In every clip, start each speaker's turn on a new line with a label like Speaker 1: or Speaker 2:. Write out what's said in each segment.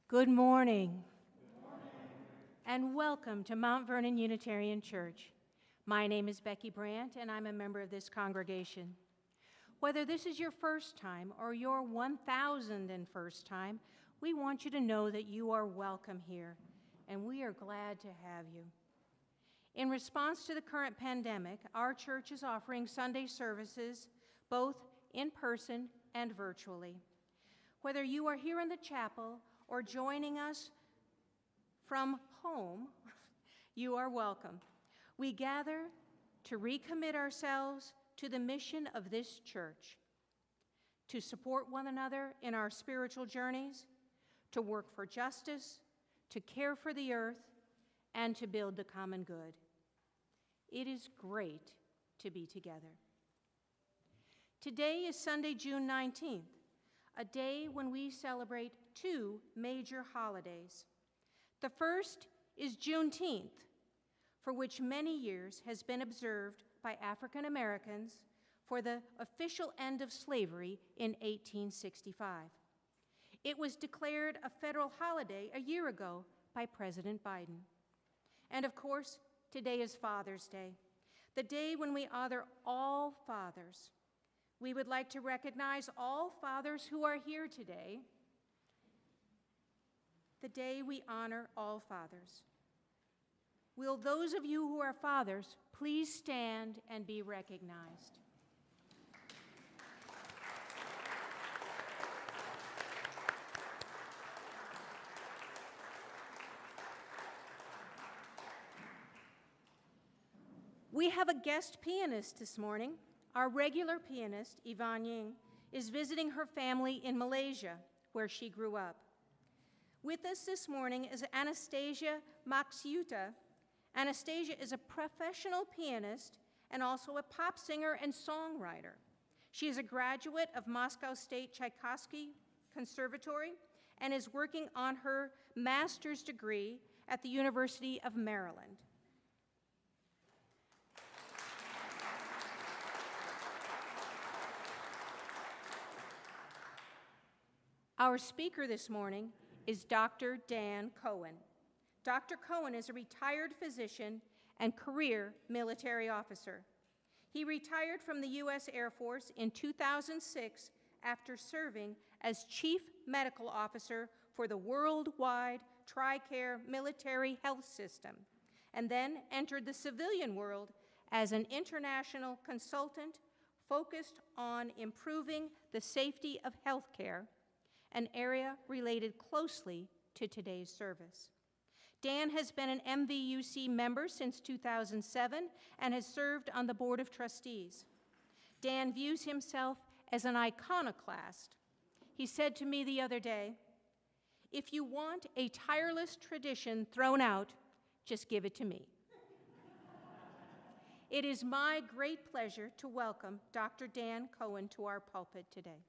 Speaker 1: Good morning. And welcome to Mount Vernon Unitarian Church. My name is Becky Brandt, and I'm a member of this congregation. Whether this is your first time or your 1,001st time, we want you to know that you are welcome here, and we are glad to have you. In response to the current pandemic, our church is offering Sunday services both in person and virtually. Whether you are here in the chapel or joining us from home, you are welcome. We gather to recommit ourselves to the mission of this church, to support one another in our spiritual journeys, to work for justice, to care for the earth, and to build the common good. It is great to be together. Today is Sunday, June 19th, a day when we celebrate two major holidays. The first is Juneteenth, for which many years has been observed by African Americans for the official end of slavery in 1865. It was declared a federal holiday a year ago by President Biden. And of course, today is Father's Day, the day when we honor all fathers. We would like to recognize all fathers who are here today, the day we honor all fathers. Will those of you who are fathers please stand and be recognized? We have a guest pianist this morning. Our regular pianist, Yvonne Ying, is visiting her family in Malaysia, where she grew up. With us this morning is Anastasia Maxiuta. Anastasia is a professional pianist and also a pop singer and songwriter. She is a graduate of Moscow State Tchaikovsky Conservatory and is working on her master's degree at the University of Maryland. Our speaker this morning is Dr. Dan Cohen. Dr. Cohen is a retired physician and career military officer. He retired from the U.S. Air Force in 2006 after serving as Chief Medical Officer for the worldwide TRICARE military health system, and then entered the civilian world as an international consultant focused on improving the safety of healthcare, an area related closely to today's service. Dan has been an MVUC member since 2007 and has served on the Board of Trustees. Dan views himself as an iconoclast. He said to me the other day, "If you want a tireless tradition thrown out, just give it to me." It is my great pleasure to welcome Dr. Dan Cohen to our pulpit today.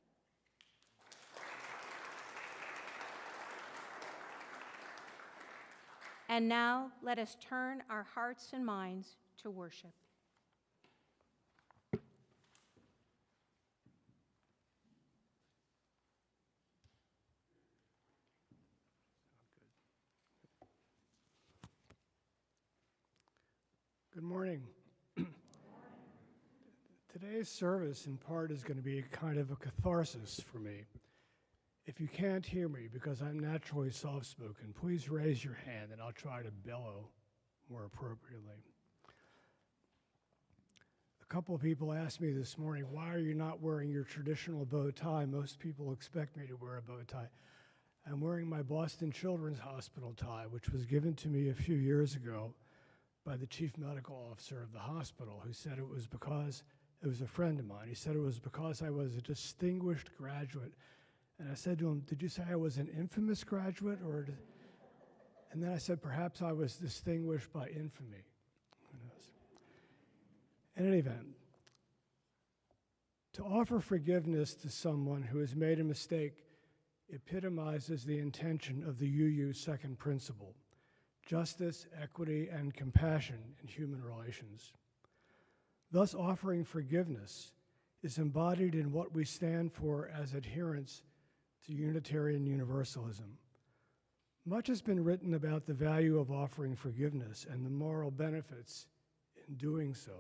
Speaker 1: And now, let us turn our hearts and minds to worship.
Speaker 2: Good morning. Today's service, in part, is going to be kind of a catharsis for me. If you can't hear me because I'm naturally soft-spoken, please raise your hand and I'll try to bellow more appropriately. A couple of people asked me this morning, why are you not wearing your traditional bow tie? Most people expect me to wear a bow tie. I'm wearing my Boston Children's Hospital tie, which was given to me a few years ago by the chief medical officer of the hospital, who said it was because, it was a friend of mine, he said it was because I was a distinguished graduate. And I said to him, did you say I was an infamous graduate? And then I said, perhaps I was distinguished by infamy. Who knows? In any event, to offer forgiveness to someone who has made a mistake epitomizes the intention of the UU second principle: justice, equity, and compassion in human relations. Thus, offering forgiveness is embodied in what we stand for as adherents to Unitarian Universalism, Much has been written about the value of offering forgiveness and the moral benefits in doing so.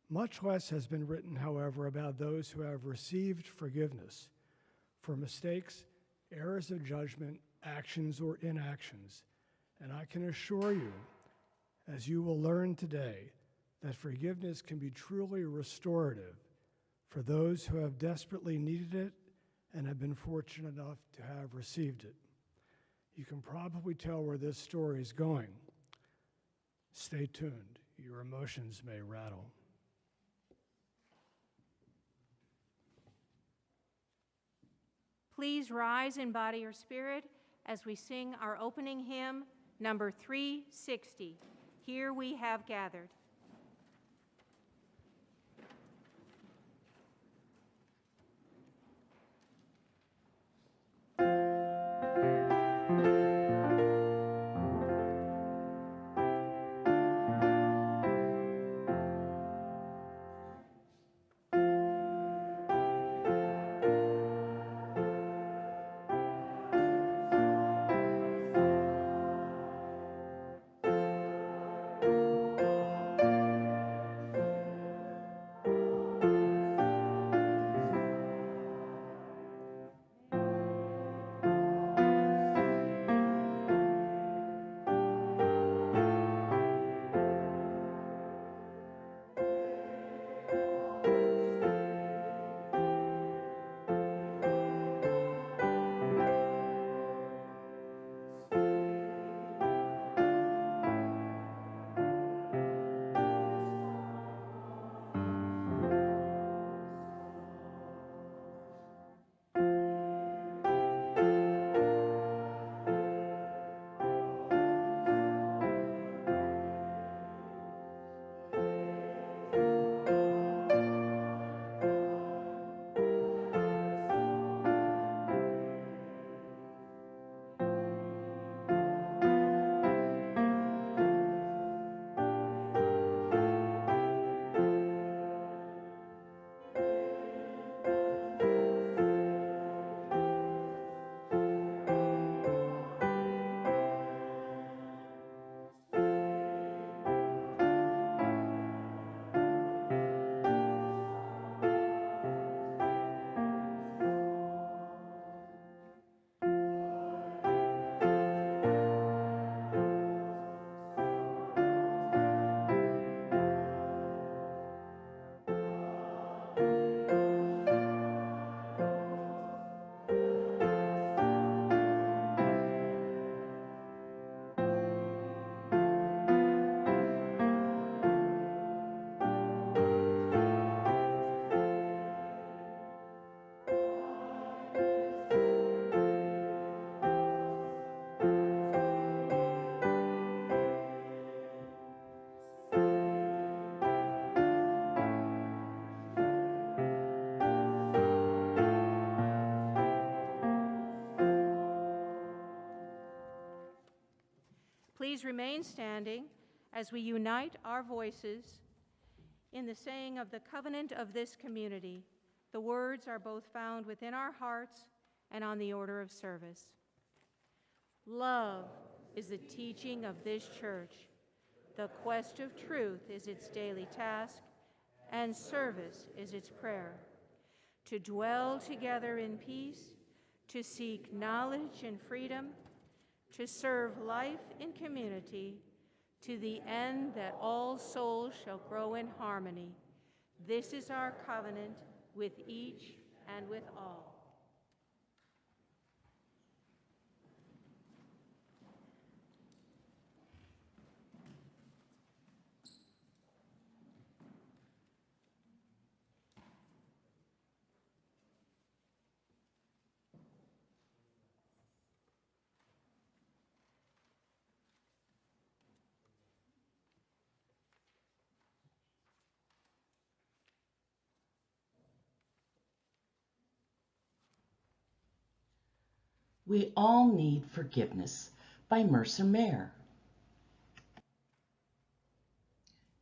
Speaker 2: Much less has been written, however, about those who have received forgiveness for mistakes, errors of judgment, actions, or inactions. And I can assure you, as you will learn today, that forgiveness can be truly restorative for those who have desperately needed it and have been fortunate enough to have received it. You can probably tell where this story is going. Stay tuned. Your emotions may rattle.
Speaker 1: Please rise in body or spirit as we sing our opening hymn, number 360, Here We Have Gathered. Please remain standing as we unite our voices in the saying of the covenant of this community. The words are both found within our hearts and on the order of service. Love is the teaching of this church. The quest of truth is its daily task, and service is its prayer. To dwell together in peace, to seek knowledge and freedom, to serve life in community, to the end that all souls shall grow in harmony. This is our covenant with each and with all.
Speaker 3: We All Need Forgiveness by Mercer Mayer.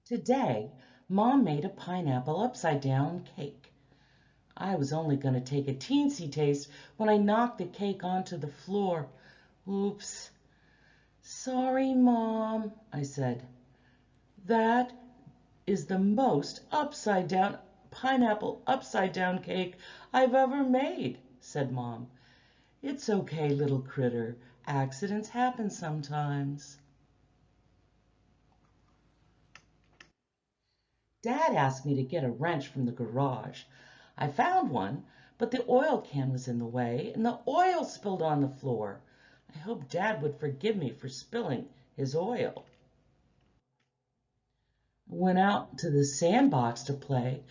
Speaker 3: Today, Mom made a pineapple upside-down cake. I was only going to take a teensy taste when I knocked the cake onto the floor. Oops. Sorry, Mom, I said. That is the most pineapple upside down cake I've ever made, said Mom. It's okay, little critter. Accidents happen sometimes. Dad asked me to get a wrench from the garage. I found one, but the oil can was in the way and the oil spilled on the floor. I hoped Dad would forgive me for spilling his oil. I went out to the sandbox to play,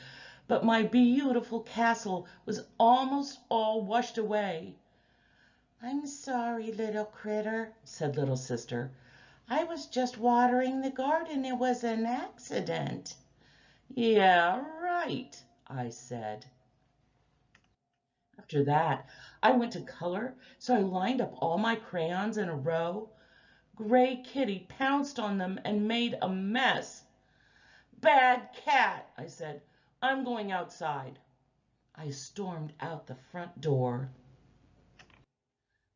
Speaker 3: but my beautiful castle was almost all washed away. I'm sorry, little critter, said little sister. I was just watering the garden. It was an accident. Yeah, right, I said. After that, I went to color, so I lined up all my crayons in a row. Gray Kitty pounced on them and made a mess. Bad cat, I said. I'm going outside. I stormed out the front door.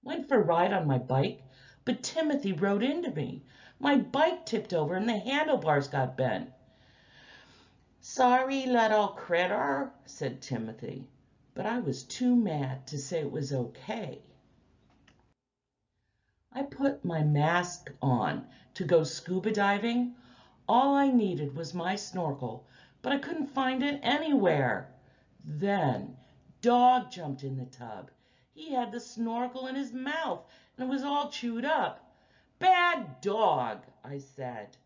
Speaker 3: Went for a ride on my bike, but Timothy rode into me. My bike tipped over and the handlebars got bent. Sorry, little critter, said Timothy, but I was too mad to say it was okay. I put my mask on to go scuba diving. All I needed was my snorkel, but I couldn't find it anywhere. Then Dog jumped in the tub. He had the snorkel in his mouth and it was all chewed up. Bad dog, I said.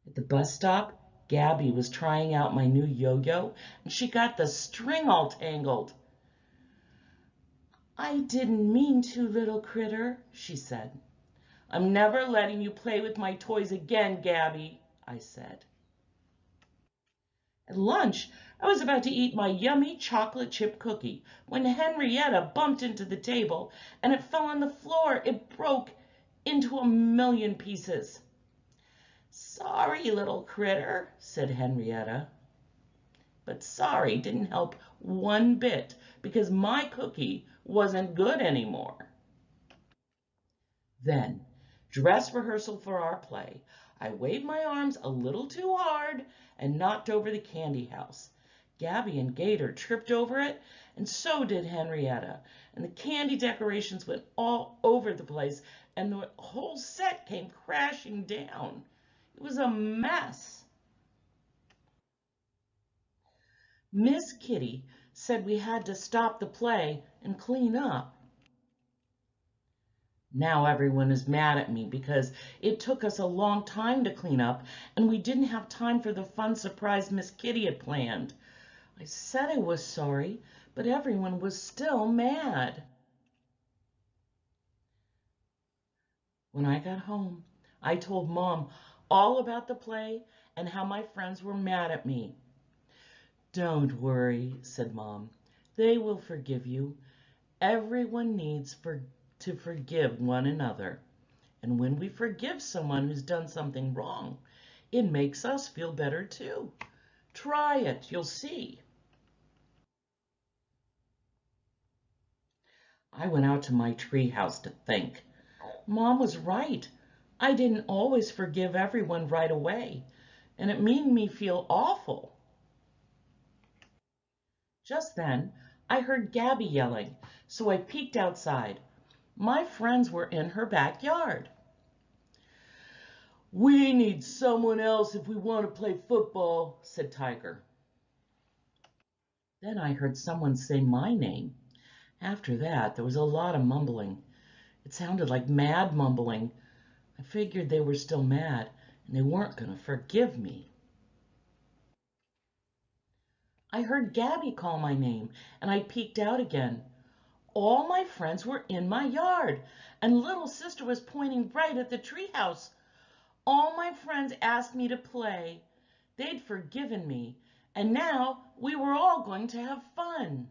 Speaker 3: At the bus stop, Gabby was trying out my new yo-yo and she got the string all tangled. I didn't mean to, little critter, she said. I'm never letting you play with my toys again, Gabby, I said. At lunch, I was about to eat my yummy chocolate chip cookie when Henrietta bumped into the table and it fell on the floor. It broke into 1,000,000 pieces. Sorry, little critter, said Henrietta. But sorry didn't help one bit because my cookie wasn't good anymore. Then, dress rehearsal for our play. I waved my arms a little too hard and knocked over the candy house. Gabby and Gator tripped over it, and so did Henrietta. And the candy decorations went all over the place, and the whole set came crashing down. It was a mess. Miss Kitty said we had to stop the play and clean up. Now everyone is mad at me because it took us a long time to clean up and we didn't have time for the fun surprise Miss Kitty had planned. I said I was sorry, but everyone was still mad. When I got home, I told Mom all about the play and how my friends were mad at me. Don't worry, said Mom. They will forgive you. Everyone needs to forgive one another. And when we forgive someone who's done something wrong, it makes us feel better too. Try it, you'll see. I went out to my treehouse to think. Mom was right. I didn't always forgive everyone right away, and it made me feel awful. Just then, I heard Gabby yelling, so I peeked outside. My friends were in her backyard. We need someone else if we want to play football, said Tiger. Then I heard someone say my name. After that, there was a lot of mumbling. It sounded like mad mumbling. I figured they were still mad and they weren't going to forgive me. I heard Gabby call my name and I peeked out again. All my friends were in my yard and little sister was pointing right at the treehouse. All my friends asked me to play. They'd forgiven me, and now we were all going to have fun.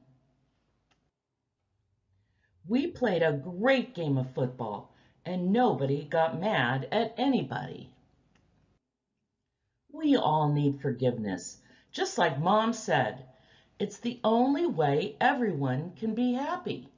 Speaker 3: We played a great game of football, and nobody got mad at anybody. We all need forgiveness, just like Mom said. It's the only way everyone can be happy.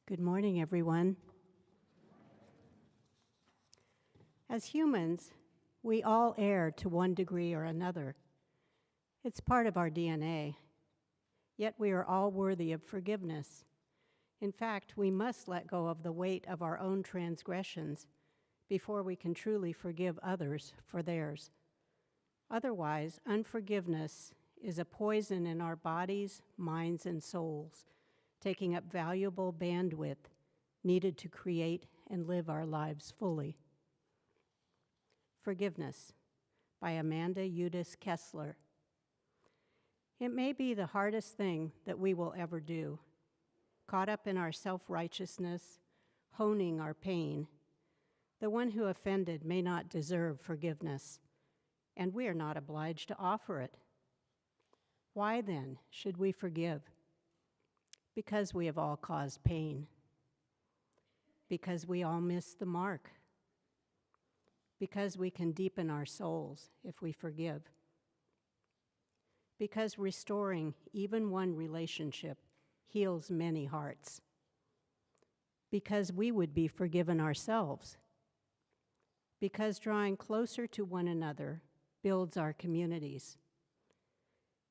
Speaker 4: Good morning, everyone. As humans, we all err to one degree or another. It's part of our DNA. Yet we are all worthy of forgiveness. In fact, we must let go of the weight of our own transgressions before we can truly forgive others for theirs. Otherwise, unforgiveness is a poison in our bodies, minds, and souls, taking up valuable bandwidth needed to create and live our lives fully. Forgiveness by Amanda Eudice Kessler. It may be the hardest thing that we will ever do. Caught up in our self-righteousness, honing our pain, the one who offended may not deserve forgiveness, and we are not obliged to offer it. Why then should we forgive? Because we have all caused pain. Because we all miss the mark. Because we can deepen our souls if we forgive. Because restoring even one relationship heals many hearts. Because we would be forgiven ourselves. Because drawing closer to one another builds our communities.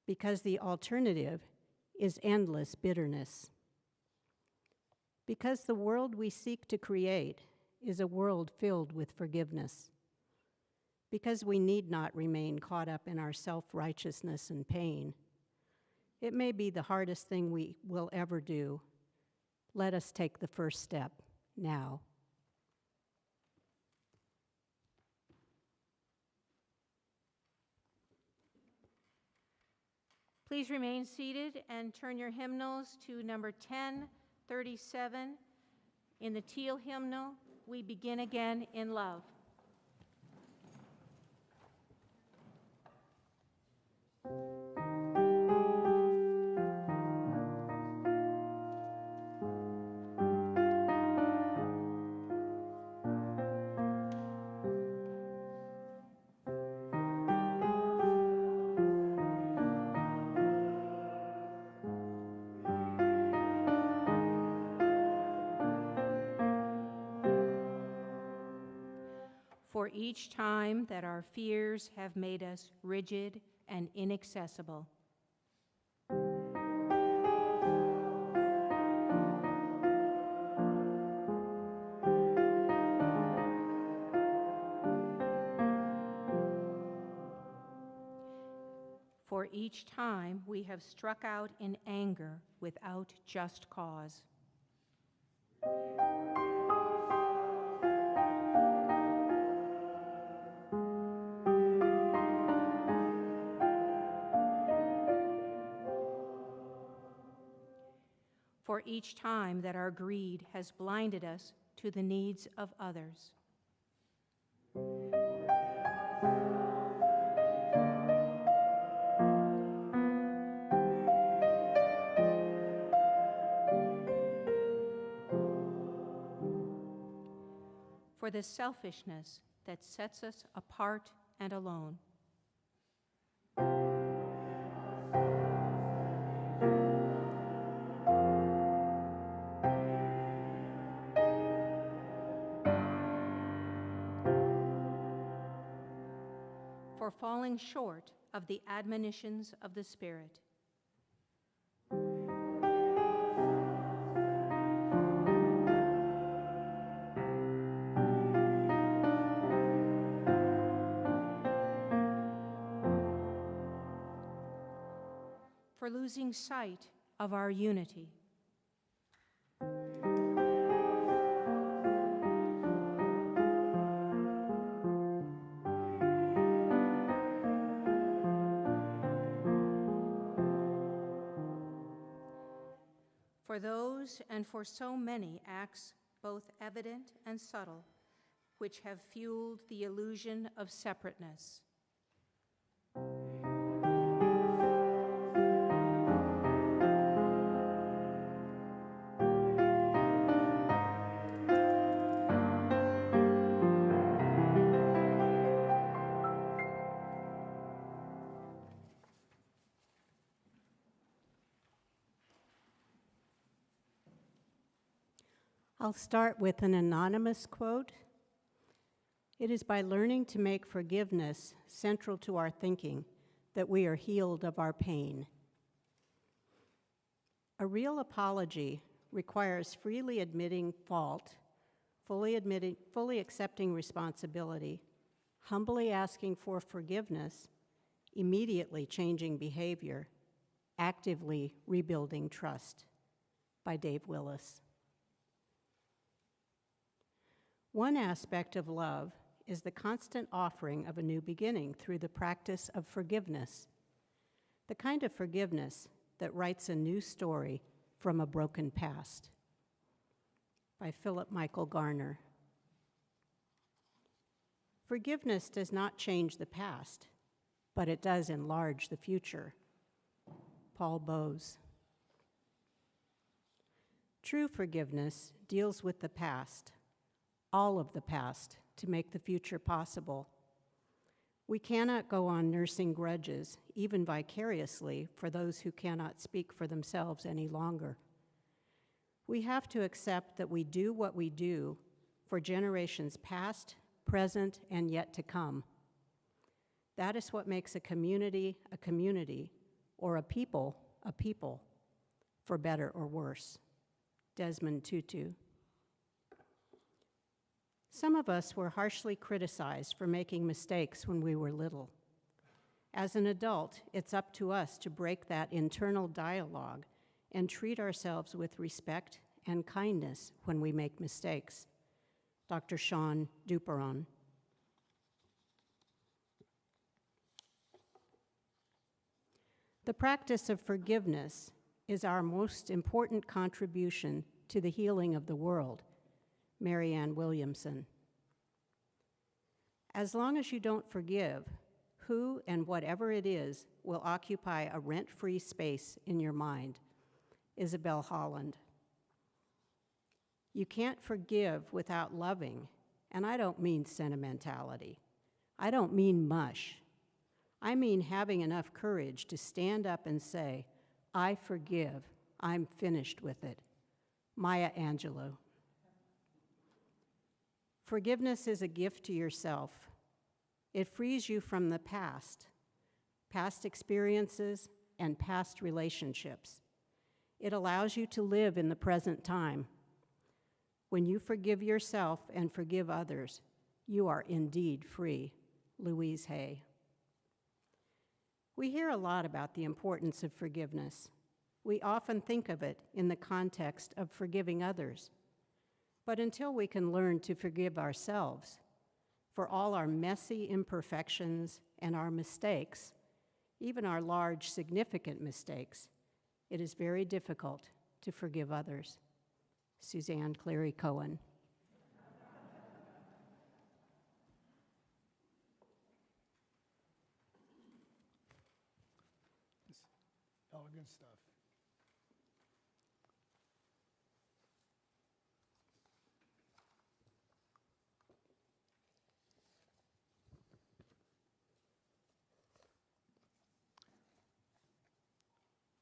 Speaker 4: Because the alternative is endless bitterness. Because the world we seek to create is a world filled with forgiveness. Because we need not remain caught up in our self-righteousness and pain. It may be the hardest thing we will ever do. Let us take the first step now.
Speaker 1: Please remain seated and turn your hymnals to number 1037. In the teal hymnal, We Begin Again in Love. For each time that our fears have made us rigid and inaccessible. For each time we have struck out in anger without just cause. For each time that our greed has blinded us to the needs of others. For the selfishness that sets us apart and alone. For falling short of the admonitions of the Spirit. For losing sight of our unity. For those and for so many acts, both evident and subtle, which have fueled the illusion of separateness.
Speaker 4: I'll start with an anonymous quote. It is by learning to make forgiveness central to our thinking that we are healed of our pain. A real apology requires freely admitting fault, fully accepting responsibility, humbly asking for forgiveness, immediately changing behavior, actively rebuilding trust. By Dave Willis. One aspect of love is the constant offering of a new beginning through the practice of forgiveness, the kind of forgiveness that writes a new story from a broken past. By Philip Michael Garner. Forgiveness does not change the past, but it does enlarge the future. Paul Bowes. True forgiveness deals with the past, all of the past, to make the future possible. We cannot go on nursing grudges, even vicariously, for those who cannot speak for themselves any longer. We have to accept that we do what we do for generations past, present, and yet to come. That is what makes a community, or a people, for better or worse. Desmond Tutu. Some of us were harshly criticized for making mistakes when we were little. As an adult, it's up to us to break that internal dialogue and treat ourselves with respect and kindness when we make mistakes. Dr. Sean Duperon. The practice of forgiveness is our most important contribution to the healing of the world. Marianne Williamson. As long as you don't forgive, who and whatever it is will occupy a rent-free space in your mind. Isabel Holland. You can't forgive without loving, and I don't mean sentimentality. I don't mean mush. I mean having enough courage to stand up and say, I forgive, I'm finished with it. Maya Angelou. Forgiveness is a gift to yourself. It frees you from the past experiences, and past relationships. It allows you to live in the present time. When you forgive yourself and forgive others, you are indeed free. Louise Hay. We hear a lot about the importance of forgiveness. We often think of it in the context of forgiving others. But until we can learn to forgive ourselves for all our messy imperfections and our mistakes, even our large, significant mistakes, it is very difficult to forgive others. Suzanne Clary Cohen.
Speaker 2: Elegant stuff.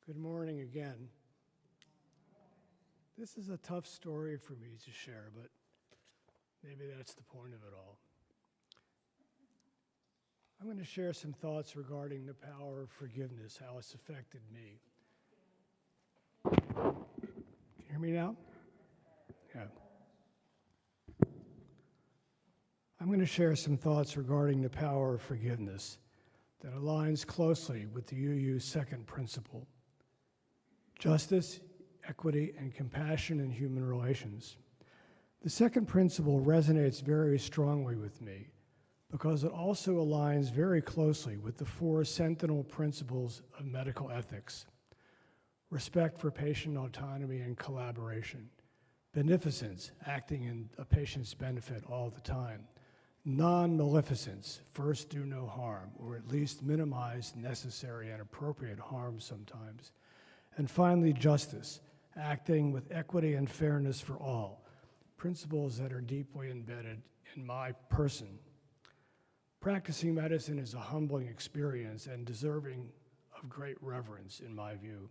Speaker 2: Good morning again. This is a tough story for me to share, but maybe that's the point of it all. I'm going to share some thoughts regarding the power of forgiveness, how it's affected me. Can you hear me now? Yeah. I'm going to share some thoughts regarding the power of forgiveness that aligns closely with the UU's second principle: justice, equity, and compassion in human relations. The second principle resonates very strongly with me because it also aligns very closely with the four sentinel principles of medical ethics: respect for patient autonomy and collaboration, beneficence, acting in a patient's benefit all the time, non-maleficence, first do no harm, or at least minimize necessary and appropriate harm sometimes, and finally justice, acting with equity and fairness for all, principles that are deeply embedded in my person. Practicing medicine is a humbling experience and deserving of great reverence, in my view.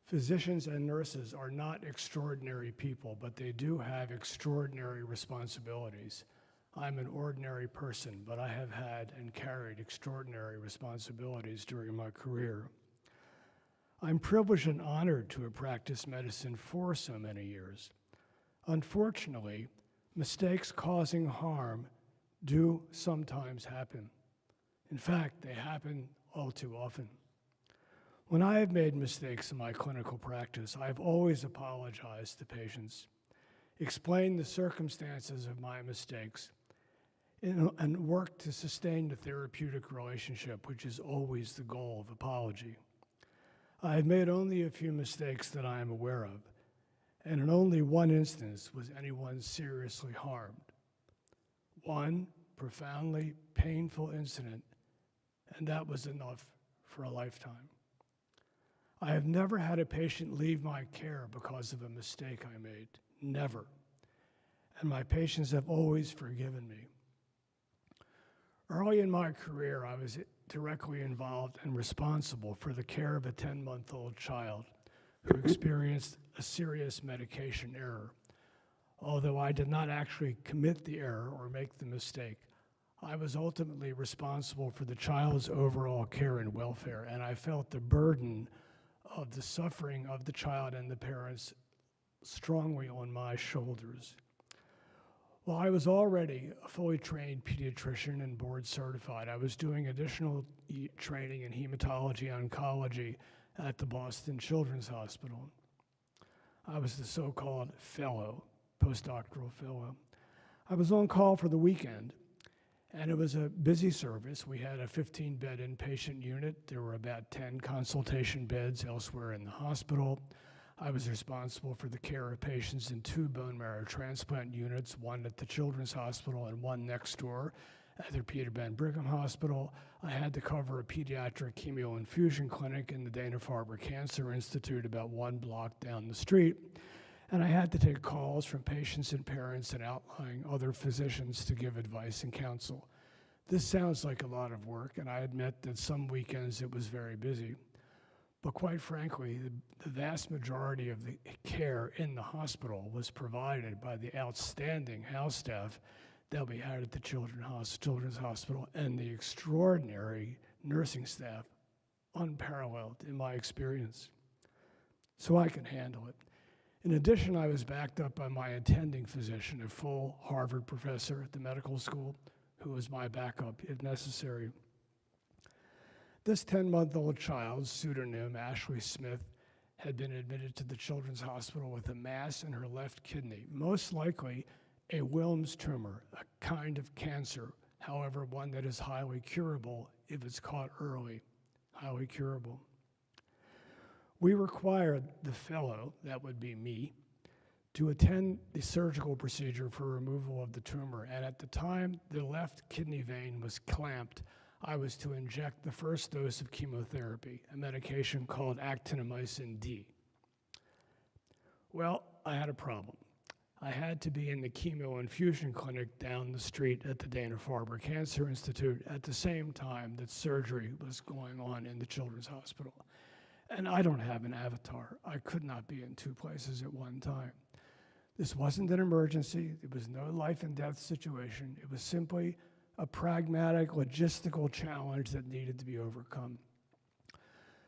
Speaker 2: Physicians and nurses are not extraordinary people, but they do have extraordinary responsibilities. I'm an ordinary person, but I have had and carried extraordinary responsibilities during my career. I'm privileged and honored to have practiced medicine for so many years. Unfortunately, mistakes causing harm do sometimes happen. In fact, they happen all too often. When I have made mistakes in my clinical practice, I've always apologized to patients, explained the circumstances of my mistakes, and worked to sustain the therapeutic relationship, which is always the goal of apology. I have made only a few mistakes that I am aware of, and in only one instance was anyone seriously harmed. One profoundly painful incident, and that was enough for a lifetime. I have never had a patient leave my care because of a mistake I made, never. And my patients have always forgiven me. Early in my career, I was directly involved and responsible for the care of a 10-month-old child who experienced a serious medication error. Although I did not actually commit the error or make the mistake, I was ultimately responsible for the child's overall care and welfare, and I felt the burden of the suffering of the child and the parents strongly on my shoulders. While I was already a fully trained pediatrician and board certified, I was doing additional training in hematology oncology at the Boston Children's Hospital. I was the so-called fellow, postdoctoral fellow. I was on call for the weekend, and it was a busy service. We had a 15-bed inpatient unit. There were about 10 consultation beds elsewhere in the hospital. I was responsible for the care of patients in 2 bone marrow transplant units, one at the Children's Hospital and one next door at the Peter Ben Brigham Hospital. I had to cover a pediatric chemo infusion clinic in the Dana-Farber Cancer Institute about 1 block down the street. And I had to take calls from patients and parents and outlying other physicians to give advice and counsel. This sounds like a lot of work, and I admit that some weekends it was very busy. But quite frankly, the vast majority of the care in the hospital was provided by the outstanding house staff that we had at the Children's Hospital and the extraordinary nursing staff, unparalleled in my experience. So I can handle it. In addition, I was backed up by my attending physician, a full Harvard professor at the medical school, who was my backup if necessary. This 10-month-old child's pseudonym, Ashley Smith, had been admitted to the Children's Hospital with a mass in her left kidney, most likely a Wilms tumor, a kind of cancer, however, one that is highly curable if it's caught early, highly curable. We required the fellow, that would be me, to attend the surgical procedure for removal of the tumor, and at the time the left kidney vein was clamped, I was to inject the first dose of chemotherapy, a medication called actinomycin D. Well, I had a problem. I had to be in the chemo infusion clinic down the street at the Dana-Farber Cancer Institute at the same time that surgery was going on in the Children's Hospital. And I don't have an avatar. I could not be in 2 places at one time. This wasn't an emergency. It was no life and death situation. It was simply a pragmatic, logistical challenge that needed to be overcome.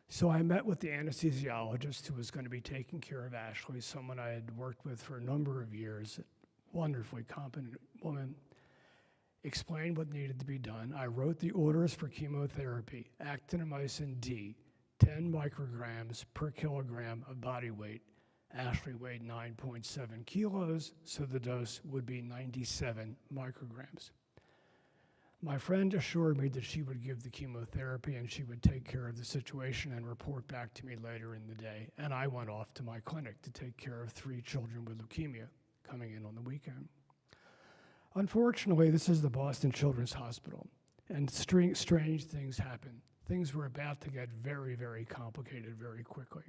Speaker 2: So I met with the anesthesiologist who was going to be taking care of Ashley, someone I had worked with for a number of years, a wonderfully competent woman, explained what needed to be done. I wrote the orders for chemotherapy, actinomycin D, 10 micrograms per kilogram of body weight. Ashley weighed 9.7 kilos, so the dose would be 97 micrograms. My friend assured me that she would give the chemotherapy and she would take care of the situation and report back to me later in the day. And I went off to my clinic to take care of 3 children with leukemia coming in on the weekend. Unfortunately, this is the Boston Children's Hospital, and strange things happen. Things were about to get very, very complicated very quickly.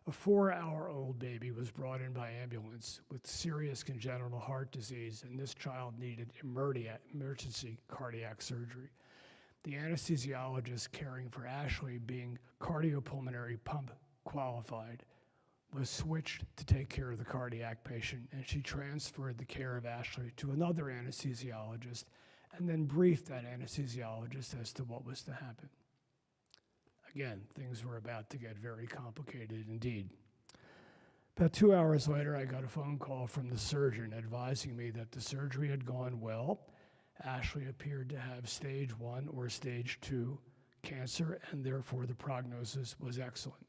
Speaker 2: A 4-hour-old baby was brought in by ambulance with serious congenital heart disease, and this child needed emergency cardiac surgery. The anesthesiologist caring for Ashley, being cardiopulmonary pump qualified, was switched to take care of the cardiac patient, and she transferred the care of Ashley to another anesthesiologist and then briefed that anesthesiologist as to what was to happen. Again, things were about to get very complicated indeed. About 2 hours later, I got a phone call from the surgeon advising me that the surgery had gone well. Ashley appeared to have stage 1 or stage 2 cancer, and therefore the prognosis was excellent.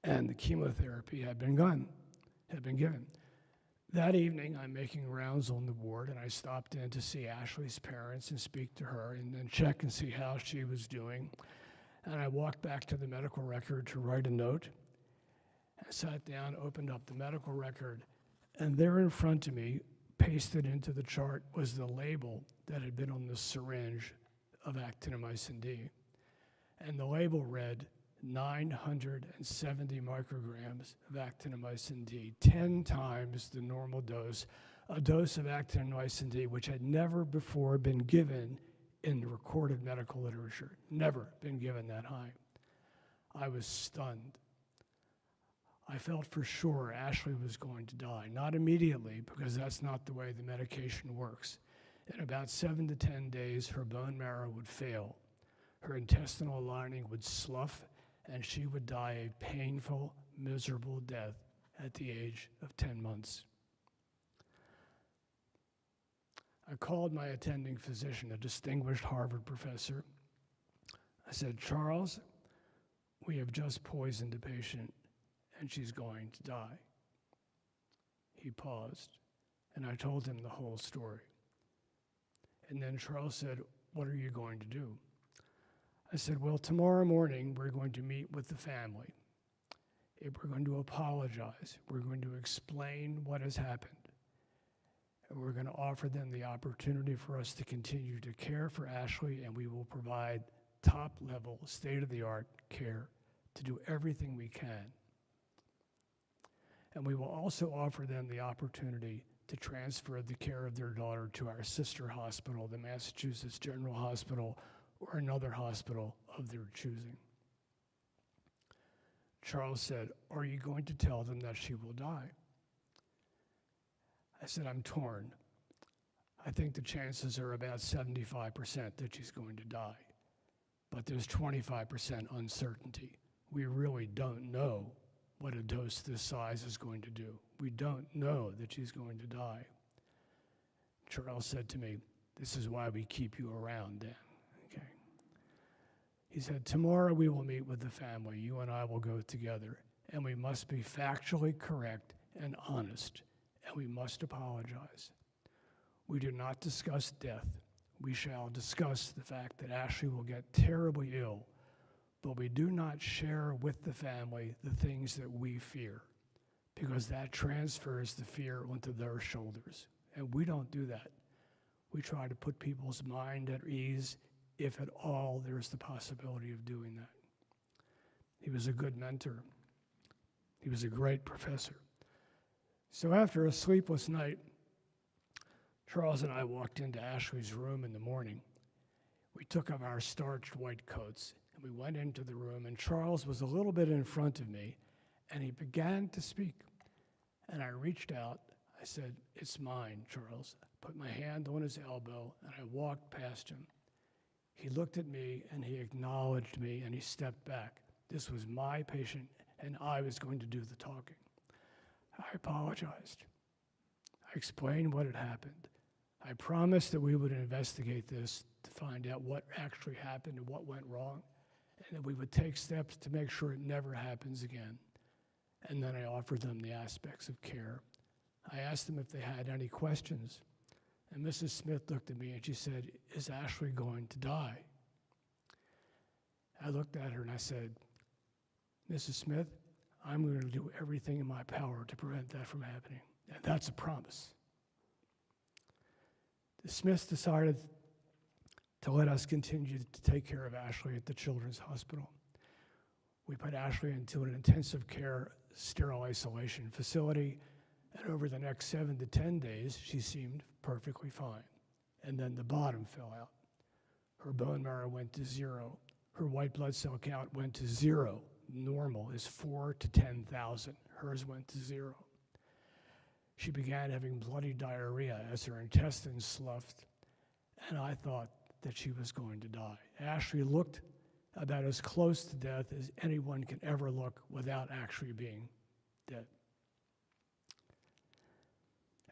Speaker 2: And the chemotherapy had been given. That evening, I'm making rounds on the ward, and I stopped in to see Ashley's parents and speak to her and then check and see how she was doing. And I walked back to the medical record to write a note. I sat down, opened up the medical record, and there in front of me, pasted into the chart, was the label that had been on the syringe of actinomycin D. And the label read 970 micrograms of actinomycin D, 10 times the normal dose, a dose of actinomycin D which had never before been given in the recorded medical literature, never been given that high. I was stunned. I felt for sure Ashley was going to die, not immediately, because that's not the way the medication works. In about 7 to 10 days, her bone marrow would fail, her intestinal lining would slough, and she would die a painful, miserable death at the age of 10 months. I called my attending physician, a distinguished Harvard professor. I said, "Charles, we have just poisoned a patient, and she's going to die." He paused, and I told him the whole story. And then Charles said, "What are you going to do?" I said, "Well, tomorrow morning we're going to meet with the family. We're going to apologize. We're going to explain what has happened. And we're going to offer them the opportunity for us to continue to care for Ashley, and we will provide top-level, state-of-the-art care to do everything we can. And we will also offer them the opportunity to transfer the care of their daughter to our sister hospital, the Massachusetts General Hospital, or another hospital of their choosing." Charles said, "Are you going to tell them that she will die?" I said, "I'm torn. I think the chances are about 75% that she's going to die, but there's 25% uncertainty. We really don't know what a dose this size is going to do. We don't know that she's going to die." Charles said to me, "This is why we keep you around, Dan." Okay. He said, "Tomorrow we will meet with the family. You and I will go together, and we must be factually correct and honest, and we must apologize. We do not discuss death. We shall discuss the fact that Ashley will get terribly ill, but we do not share with the family the things that we fear, because that transfers the fear onto their shoulders. And we don't do that. We try to put people's mind at ease, if at all there's the possibility of doing that." He was a good mentor. He was a great professor. So after a sleepless night, Charles and I walked into Ashley's room in the morning. We took off our starched white coats, and we went into the room, and Charles was a little bit in front of me, and he began to speak. And I reached out. I said, "It's mine, Charles." I put my hand on his elbow, and I walked past him. He looked at me, and he acknowledged me, and he stepped back. This was my patient, and I was going to do the talking. I apologized. I explained what had happened. I promised that we would investigate this to find out what actually happened and what went wrong, and that we would take steps to make sure it never happens again. And then I offered them the aspects of care. I asked them if they had any questions. And Mrs. Smith looked at me and she said, "Is Ashley going to die?" I looked at her and I said, "Mrs. Smith, I'm going to do everything in my power to prevent that from happening. And that's a promise." The Smiths decided to let us continue to take care of Ashley at the Children's Hospital. We put Ashley into an intensive care sterile isolation facility, and over the next 7 to 10 days, she seemed perfectly fine. And then the bottom fell out. Her bone marrow went to 0. Her white blood cell count went to 0 normal is 4 to 10,000. Hers went to 0. She began having bloody diarrhea as her intestines sloughed, and I thought that she was going to die. Ashley looked about as close to death as anyone can ever look without actually being dead.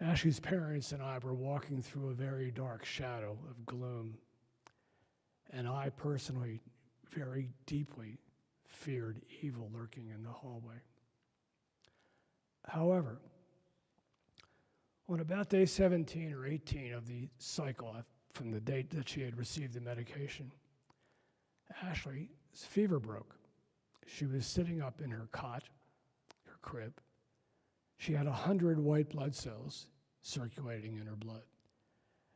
Speaker 2: Ashley's parents and I were walking through a very dark shadow of gloom, and I personally very deeply feared evil lurking in the hallway. However, on about day 17 or 18 of the cycle from the date that she had received the medication, Ashley's fever broke. She was sitting up in her cot, her crib. She had 100 white blood cells circulating in her blood.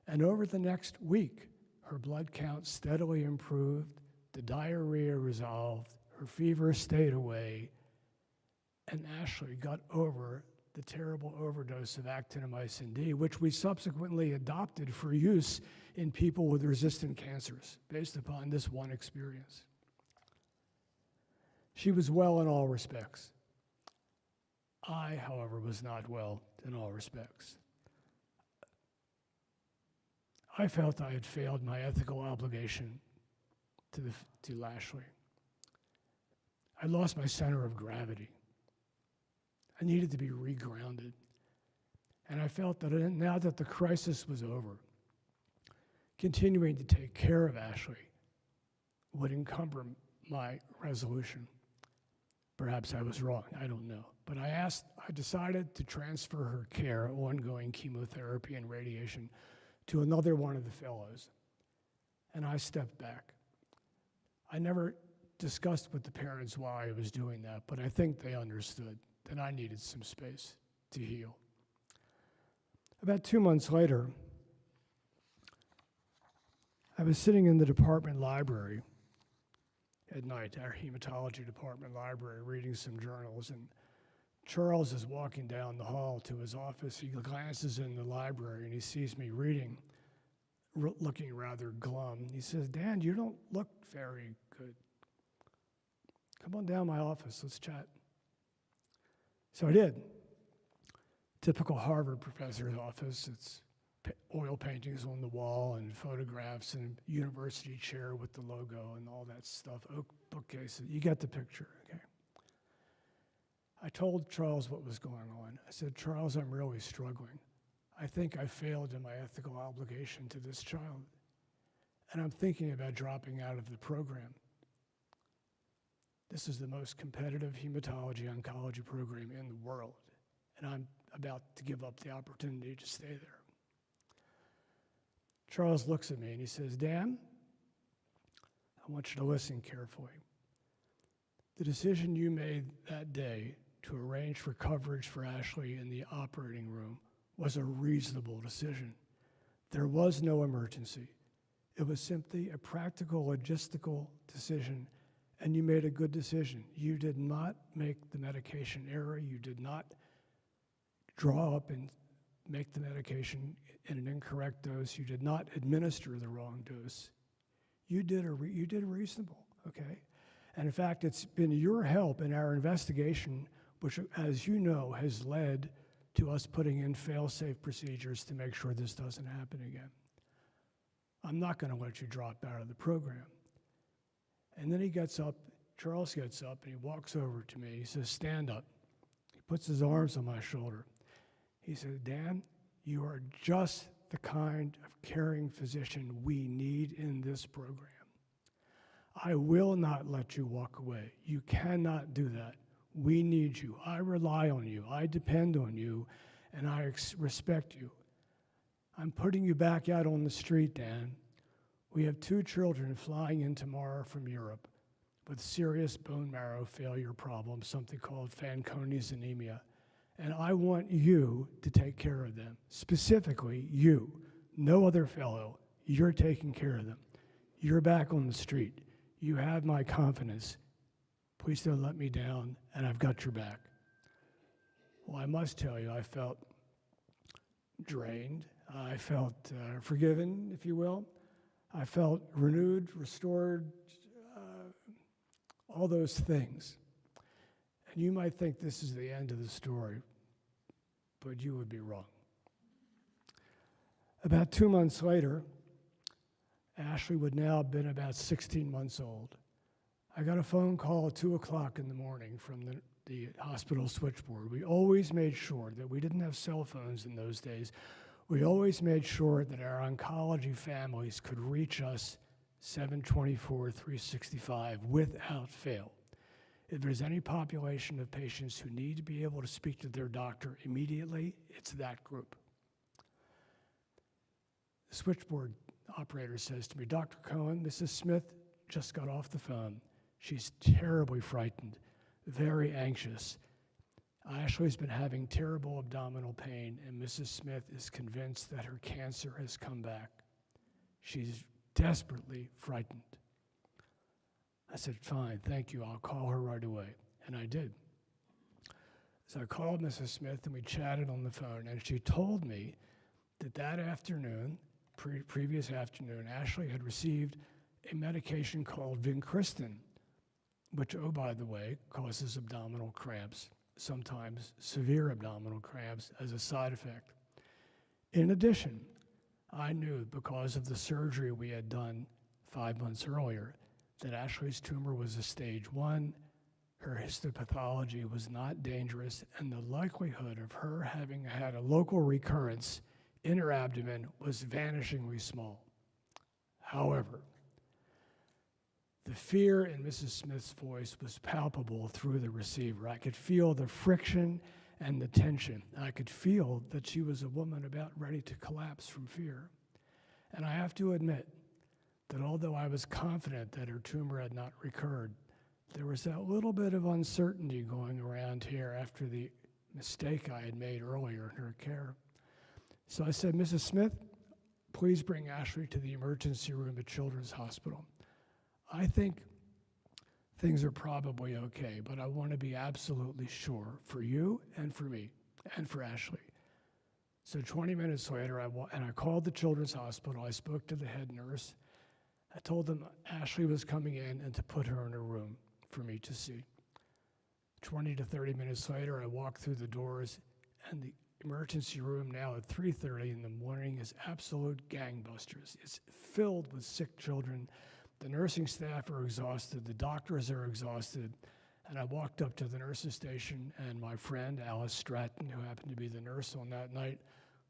Speaker 2: And over the next week, her blood count steadily improved, the diarrhea resolved, her fever stayed away, and Ashley got over the terrible overdose of actinomycin D, which we subsequently adopted for use in people with resistant cancers, based upon this one experience. She was well in all respects. I, however, was not well in all respects. I felt I had failed my ethical obligation to Ashley. I lost my center of gravity. I needed to be regrounded. And I felt that now that the crisis was over, continuing to take care of Ashley would encumber my resolution. Perhaps I was wrong, I don't know. But I decided to transfer her care, ongoing chemotherapy and radiation, to another one of the fellows. And I stepped back. I never discussed with the parents why I was doing that, but I think they understood that I needed some space to heal. About 2 months later, I was sitting in the department library at night, our hematology department library, reading some journals, and Charles is walking down the hall to his office. He glances in the library and he sees me reading, looking rather glum. He says, "Dan, you don't look very good. Come on down to my office, let's chat." So I did. Typical Harvard professor's office. It's oil paintings on the wall and photographs and a university chair with the logo and all that stuff, oak bookcases. You get the picture, okay? I told Charles what was going on. I said, "Charles, I'm really struggling. I think I failed in my ethical obligation to this child, and I'm thinking about dropping out of the program. This is the most competitive hematology oncology program in the world, and I'm about to give up the opportunity to stay there." Charles looks at me and he says, "Dan, I want you to listen carefully. The decision you made that day to arrange for coverage for Ashley in the operating room was a reasonable decision. There was no emergency. It was simply a practical, logistical decision, and you made a good decision. You did not make the medication error. You did not draw up and make the medication in an incorrect dose. You did not administer the wrong dose. You did reasonable, okay? And in fact, it's been your help in our investigation, which, as you know, has led to us putting in fail-safe procedures to make sure this doesn't happen again. I'm not going to let you drop out of the program." And then he gets up, Charles gets up, and he walks over to me. He says, "Stand up." He puts his arms on my shoulder. He says, "Dan, you are just the kind of caring physician we need in this program. I will not let you walk away. You cannot do that. We need you. I rely on you. I depend on you, and I respect you. I'm putting you back out on the street, Dan. We have 2 children flying in tomorrow from Europe with serious bone marrow failure problems, something called Fanconi's anemia. And I want you to take care of them. Specifically, you. No other fellow. You're taking care of them. You're back on the street. You have my confidence. Please don't let me down, and I've got your back." Well, I must tell you, I felt drained. I felt forgiven, if you will. I felt renewed, restored, all those things. And you might think this is the end of the story, but you would be wrong. About 2 months later, Ashley would now have been about 16 months old. I got a phone call at 2 o'clock in the morning from the hospital switchboard. We always made sure that we didn't have cell phones in those days. We always made sure that our oncology families could reach us 7/24/365 without fail. If there's any population of patients who need to be able to speak to their doctor immediately, it's that group. The switchboard operator says to me, "Dr. Cohen, Mrs. Smith just got off the phone. She's terribly frightened, very anxious. Ashley's been having terrible abdominal pain, and Mrs. Smith is convinced that her cancer has come back. She's desperately frightened." I said, "Fine, thank you. I'll call her right away." And I did. So I called Mrs. Smith, and we chatted on the phone, and she told me that afternoon, previous afternoon, Ashley had received a medication called vincristine, which, oh, by the way, causes abdominal cramps, sometimes severe abdominal cramps as a side effect. In addition, I knew because of the surgery we had done 5 months earlier that Ashley's tumor was a stage 1, her histopathology was not dangerous, and the likelihood of her having had a local recurrence in her abdomen was vanishingly small. However, the fear in Mrs. Smith's voice was palpable through the receiver. I could feel the friction and the tension. I could feel that she was a woman about ready to collapse from fear. And I have to admit that although I was confident that her tumor had not recurred, there was that little bit of uncertainty going around here after the mistake I had made earlier in her care. So I said, "Mrs. Smith, please bring Ashley to the emergency room at Children's Hospital. I think things are probably okay, but I want to be absolutely sure for you and for me and for Ashley." So 20 minutes later, I called the Children's Hospital. I spoke to the head nurse. I told them Ashley was coming in and to put her in a room for me to see. 20 to 30 minutes later, I walked through the doors, and the emergency room now at 3:30 in the morning is absolute gangbusters. It's filled with sick children. The nursing staff are exhausted. The doctors are exhausted. And I walked up to the nurse's station, and my friend, Alice Stratton, who happened to be the nurse on that night,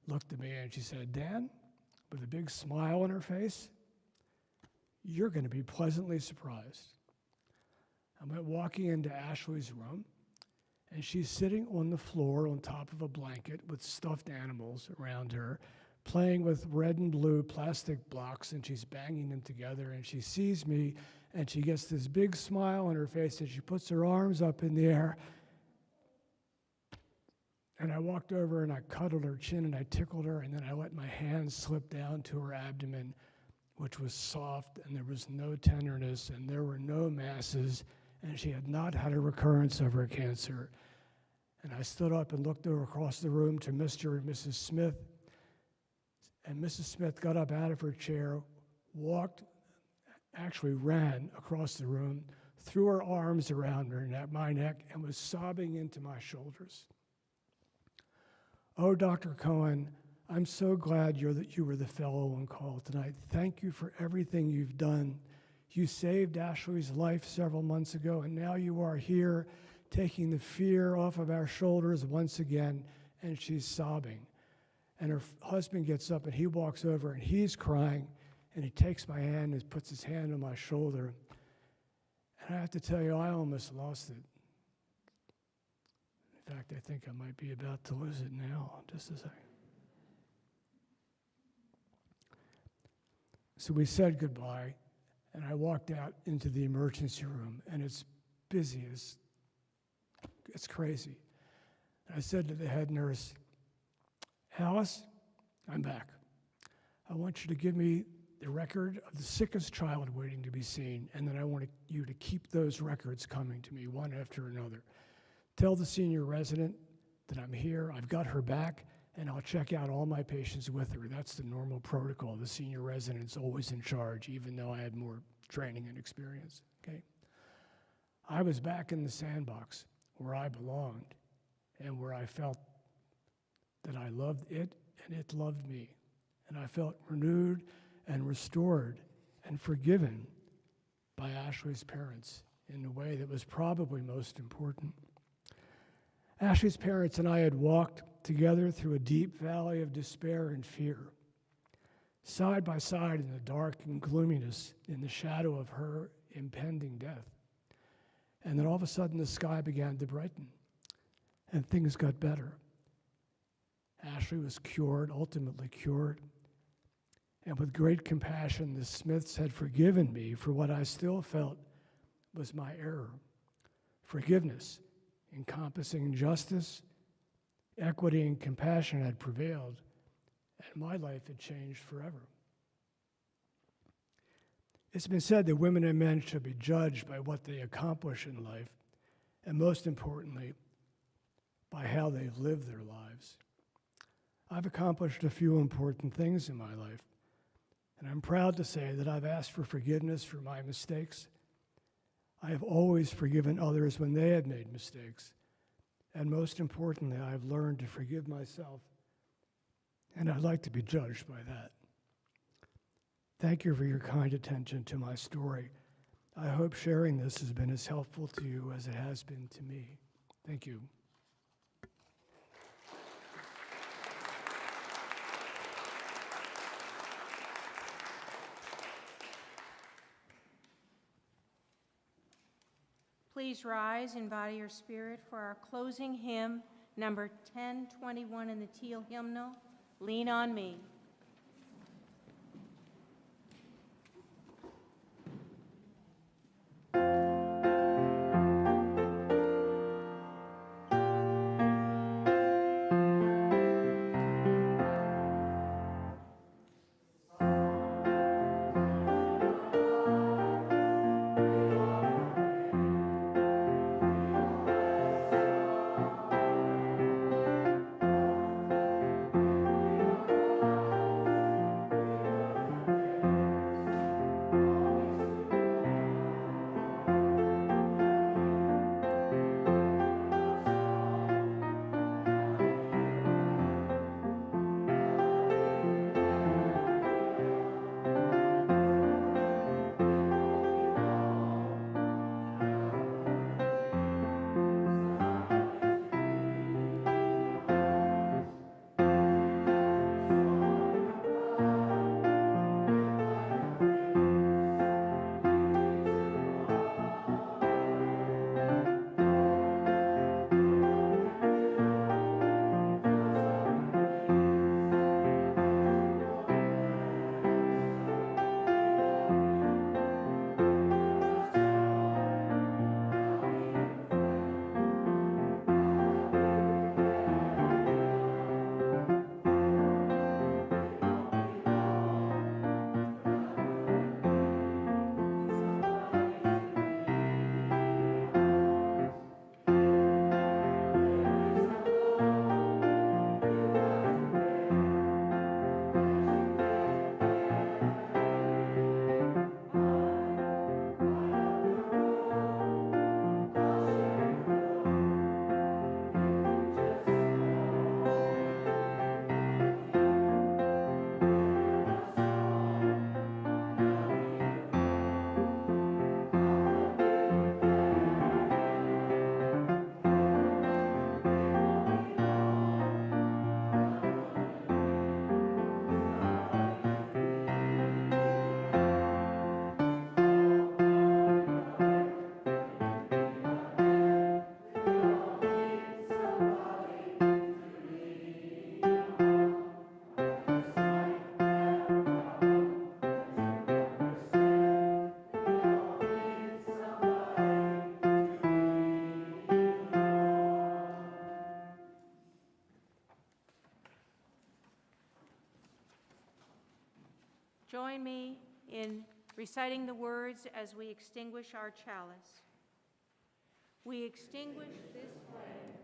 Speaker 2: looked at me and she said, "Dan," with a big smile on her face, "you're going to be pleasantly surprised." I went walking into Ashley's room, and she's sitting on the floor on top of a blanket with stuffed animals around her, playing with red and blue plastic blocks, and she's banging them together, and she sees me, and she gets this big smile on her face, and she puts her arms up in the air. And I walked over, and I cuddled her chin, and I tickled her, and then I let my hands slip down to her abdomen, which was soft, and there was no tenderness, and there were no masses, and she had not had a recurrence of her cancer. And I stood up and looked over across the room to Mr. and Mrs. Smith, and Mrs. Smith got up out of her chair, actually ran across the room, threw her arms around my neck, and was sobbing into my shoulders. "Oh, Dr. Cohen, I'm so glad you were the fellow on call tonight. Thank you for everything you've done. You saved Ashley's life several months ago, and now you are here taking the fear off of our shoulders once again," and she's sobbing. And her husband gets up, and he walks over, and he's crying, and he takes my hand and puts his hand on my shoulder. And I have to tell you, I almost lost it. In fact, I think I might be about to lose it now. Just a second. So we said goodbye, and I walked out into the emergency room, and it's busy. It's crazy. And I said to the head nurse, "Alice, I'm back. I want you to give me the record of the sickest child waiting to be seen, and then I want you to keep those records coming to me one after another. Tell the senior resident that I'm here, I've got her back, and I'll check out all my patients with her." That's the normal protocol. The senior resident's always in charge, even though I had more training and experience, okay? I was back in the sandbox where I belonged and where I felt that I loved it and it loved me. And I felt renewed and restored and forgiven by Ashley's parents in the way that was probably most important. Ashley's parents and I had walked together through a deep valley of despair and fear, side by side in the dark and gloominess in the shadow of her impending death. And then all of a sudden the sky began to brighten and things got better. Ashley was cured, ultimately cured. And with great compassion, the Smiths had forgiven me for what I still felt was my error. Forgiveness, encompassing justice, equity, and compassion had prevailed, and my life had changed forever. It's been said that women and men should be judged by what they accomplish in life, and most importantly, by how they've lived their lives. I've accomplished a few important things in my life, and I'm proud to say that I've asked for forgiveness for my mistakes. I have always forgiven others when they had made mistakes, and most importantly, I've learned to forgive myself, and I'd like to be judged by that. Thank you for your kind attention to my story. I hope sharing this has been as helpful to you as it has been to me. Thank you.
Speaker 1: Please rise in body or spirit for our closing hymn, number 1021 in the Teal hymnal, Lean on Me. Join me in reciting the words as we extinguish our chalice. We extinguish this flame,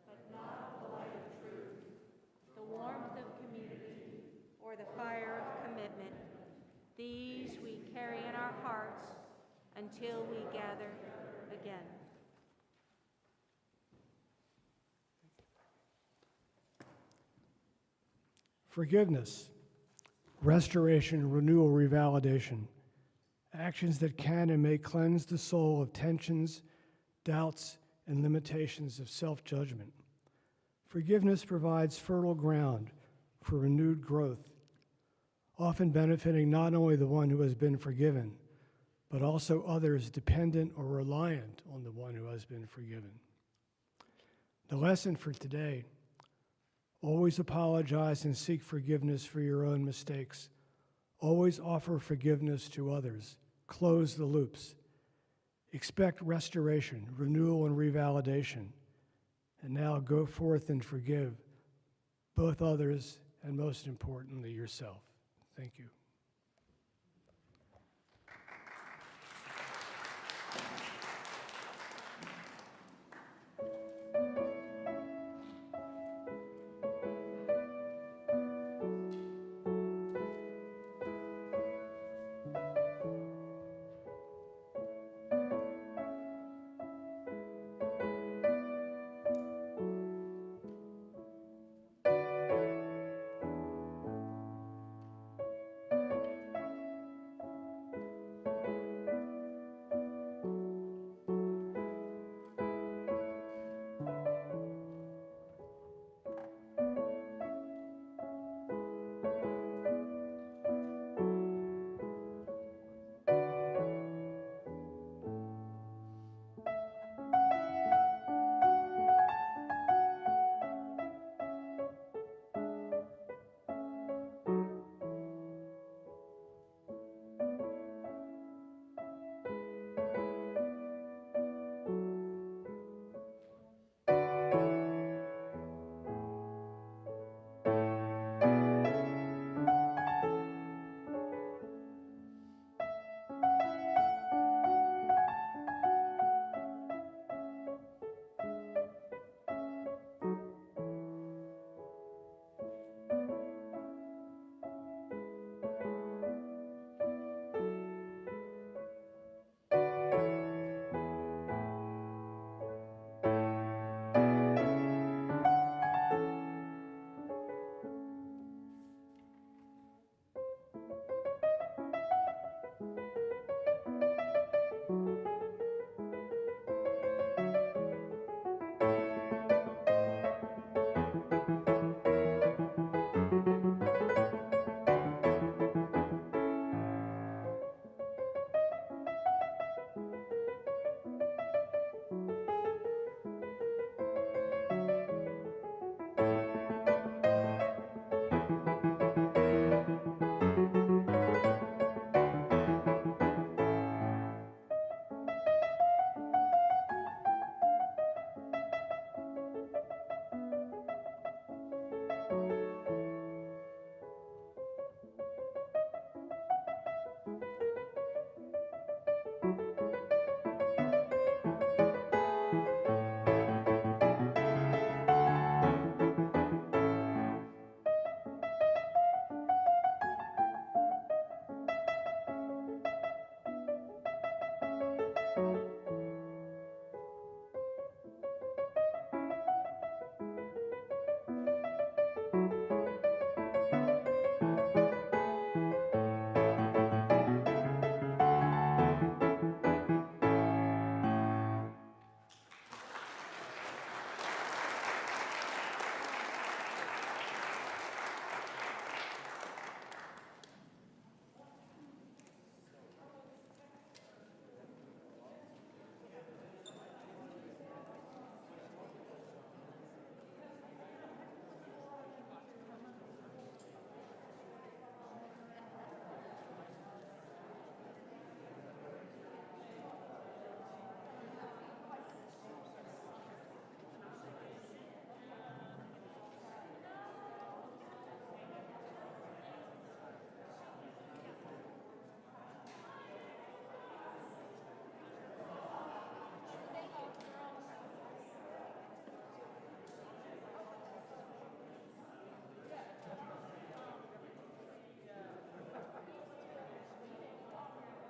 Speaker 1: but not the light of truth, the warmth of community, or the fire of commitment. These we carry in our hearts until we gather again.
Speaker 2: Forgiveness, restoration, renewal, revalidation. Actions that can and may cleanse the soul of tensions, doubts, and limitations of self-judgment. Forgiveness provides fertile ground for renewed growth, often benefiting not only the one who has been forgiven, but also others dependent or reliant on the one who has been forgiven. The lesson for today: always apologize and seek forgiveness for your own mistakes. Always offer forgiveness to others. Close the loops. Expect restoration, renewal, and revalidation. And now go forth and forgive both others and, most importantly, yourself. Thank you.